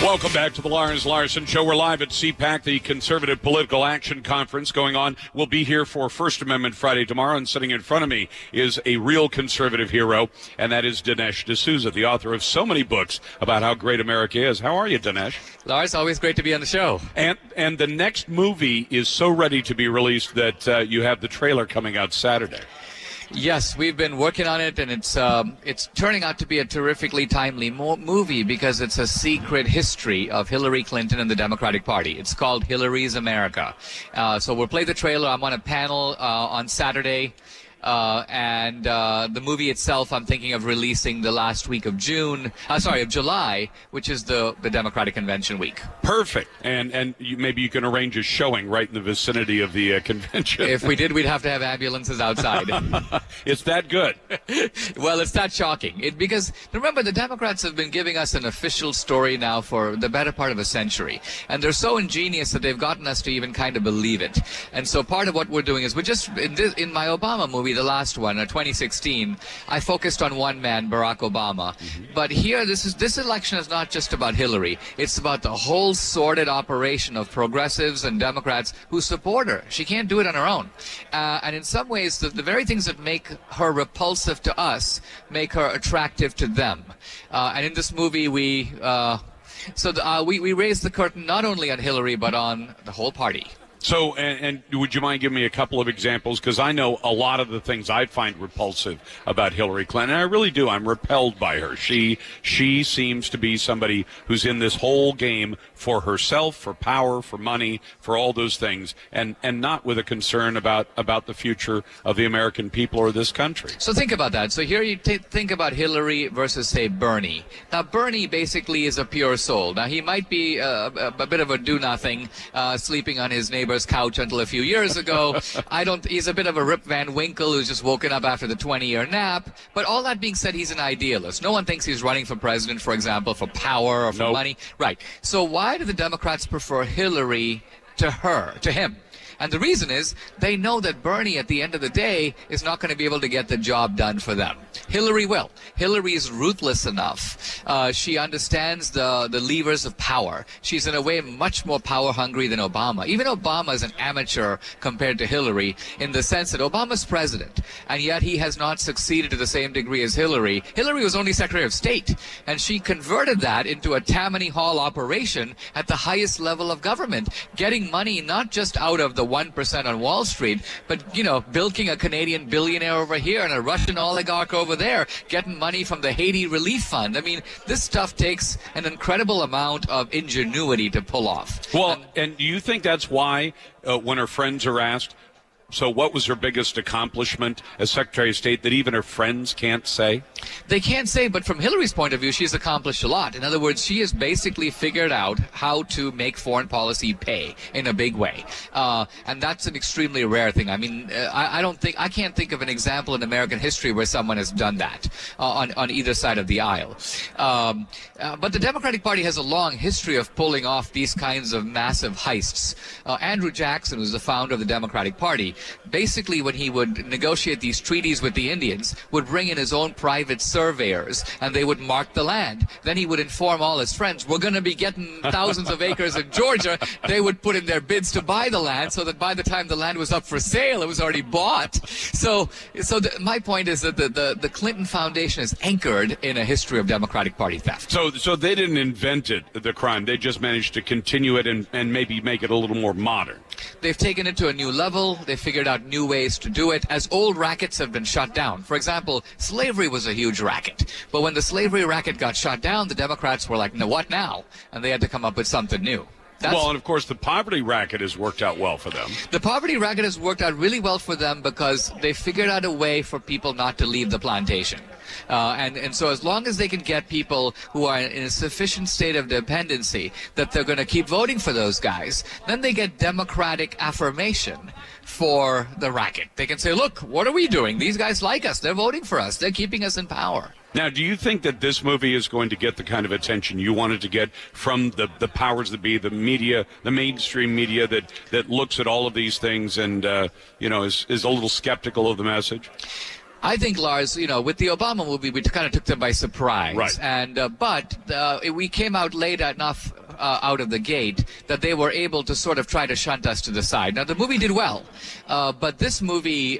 Welcome back to the Lars Larson Show. We're live at CPAC, the Conservative Political Action Conference going on. We'll be here for First Amendment Friday tomorrow, and sitting in front of me is a real conservative hero, and that is Dinesh D'Souza, the author of so many books about how great America is. How are you, Dinesh? Lars, always great to be on the show. And the next movie is so ready to be released that you have the trailer coming out Saturday. Yes, we've been working on it, and it's turning out to be a terrifically timely movie because it's a secret history of Hillary Clinton and the Democratic Party. It's called Hillary's America. So we'll play the trailer. I'm on a panel on Saturday. And the movie itself, I'm thinking of releasing the last week of July, which is the Democratic Convention week. Perfect. And maybe you can arrange a showing right in the vicinity of the convention. If we did, we'd have to have ambulances outside. It's that good. Well, it's that shocking. Because remember, the Democrats have been giving us an official story now for the better part of a century. And they're so ingenious that they've gotten us to even kind of believe it. And so part of what we're doing is we're just, in my Obama movie, the last one, 2016, I focused on one man, Barack Obama. Mm-hmm. But here, this election is not just about Hillary. It's about the whole sordid operation of progressives and Democrats who support her. She can't do it on her own. And in some ways, the very things that make her repulsive to us make her attractive to them. And in this movie, we raise the curtain not only on Hillary, but on the whole party. So, and would you mind giving me a couple of examples? Because I know a lot of the things I find repulsive about Hillary Clinton. I really do. I'm repelled by her. She seems to be somebody who's in this whole game for herself, for power, for money, for all those things, and not with a concern about the future of the American people or this country. So think about that. So here you think about Hillary versus, say, Bernie. Now, Bernie basically is a pure soul. Now, he might be a bit of a do-nothing, sleeping on his neighbor's couch until a few years ago. He's a bit of a Rip Van Winkle who's just woken up after the 20-year nap. But all that being said, he's an idealist. No one thinks he's running for president, for example, for power or for money. Right. So why do the Democrats prefer Hillary to him? And the reason is they know that Bernie, at the end of the day, is not going to be able to get the job done for them. Hillary will. Hillary is ruthless enough. She understands the levers of power. She's, in a way, much more power-hungry than Obama. Even Obama is an amateur compared to Hillary in the sense that Obama's president, and yet he has not succeeded to the same degree as Hillary. Hillary was only Secretary of State, and she converted that into a Tammany Hall operation at the highest level of government, getting money not just out of the 1% on Wall Street, but, bilking a Canadian billionaire over here and a Russian oligarch over there, getting money from the Haiti Relief Fund. I mean, this stuff takes an incredible amount of ingenuity to pull off. Well, and do you think that's why when her friends are asked, so what was her biggest accomplishment as Secretary of State that even her friends can't say? They can't say, but from Hillary's point of view, she's accomplished a lot. In other words, she has basically figured out how to make foreign policy pay in a big way. And that's an extremely rare thing. I mean, I can't think of an example in American history where someone has done that on either side of the aisle. But the Democratic Party has a long history of pulling off these kinds of massive heists. Andrew Jackson was the founder of the Democratic Party. Basically, when he would negotiate these treaties with the Indians, would bring in his own private surveyors, and they would mark the land. Then he would inform all his friends, we're going to be getting thousands of acres in Georgia. They would put in their bids to buy the land, so that by the time the land was up for sale, it was already bought. So my point is that the Clinton Foundation is anchored in a history of Democratic Party theft. So they didn't invent the crime. They just managed to continue it and maybe make it a little more modern. They've taken it to a new level. They've figured out new ways to do it as old rackets have been shut down. For example, slavery was a huge racket. But when the slavery racket got shut down, the Democrats were like, no, what now? And they had to come up with something new. Well, and of course, the poverty racket has worked out well for them. The poverty racket has worked out really well for them because they figured out a way for people not to leave the plantation. And so as long as they can get people who are in a sufficient state of dependency that they're going to keep voting for those guys, then they get democratic affirmation for the racket. They can say, look, what are we doing? These guys like us. They're voting for us. They're keeping us in power. Now, do you think that this movie is going to get the kind of attention you wanted to get from the powers that be, the media, the mainstream media that looks at all of these things and, is a little skeptical of the message? I think, Lars, with the Obama movie, we kind of took them by surprise. Right. And but we came out late enough out of the gate that they were able to sort of try to shunt us to the side. Now, the movie did well, but this movie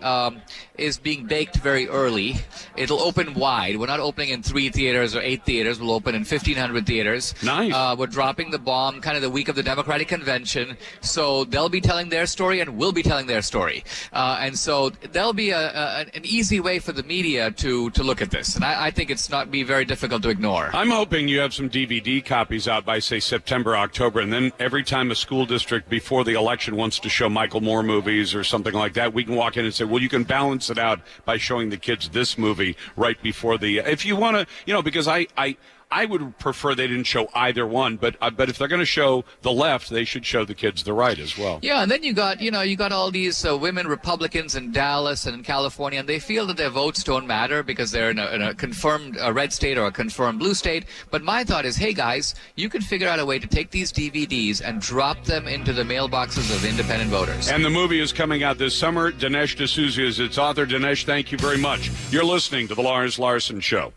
is being baked very early. It'll open wide. We're not opening in 3 theaters or 8 theaters. We'll open in 1,500 theaters. Nice. We're dropping the bomb kind of the week of the Democratic Convention. So they'll be telling their story and we'll be telling their story. And so there'll be an easy way for the media to look at this. And I think it's not be very difficult to ignore. I'm hoping you have some DVD copies out by, say, September, October, and then every time a school district before the election wants to show Michael Moore movies or something like that, we can walk in and say, well, you can balance it out by showing the kids this movie right before the, if you want to, because I would prefer they didn't show either one, but if they're going to show the left, they should show the kids the right as well. Yeah, and then you got all these women Republicans in Dallas and in California, and they feel that their votes don't matter because they're in a confirmed red state or a confirmed blue state. But my thought is, hey guys, you can figure out a way to take these DVDs and drop them into the mailboxes of independent voters. And the movie is coming out this summer. Dinesh D'Souza is its author. Dinesh, thank you very much. You're listening to The Lars Larson Show.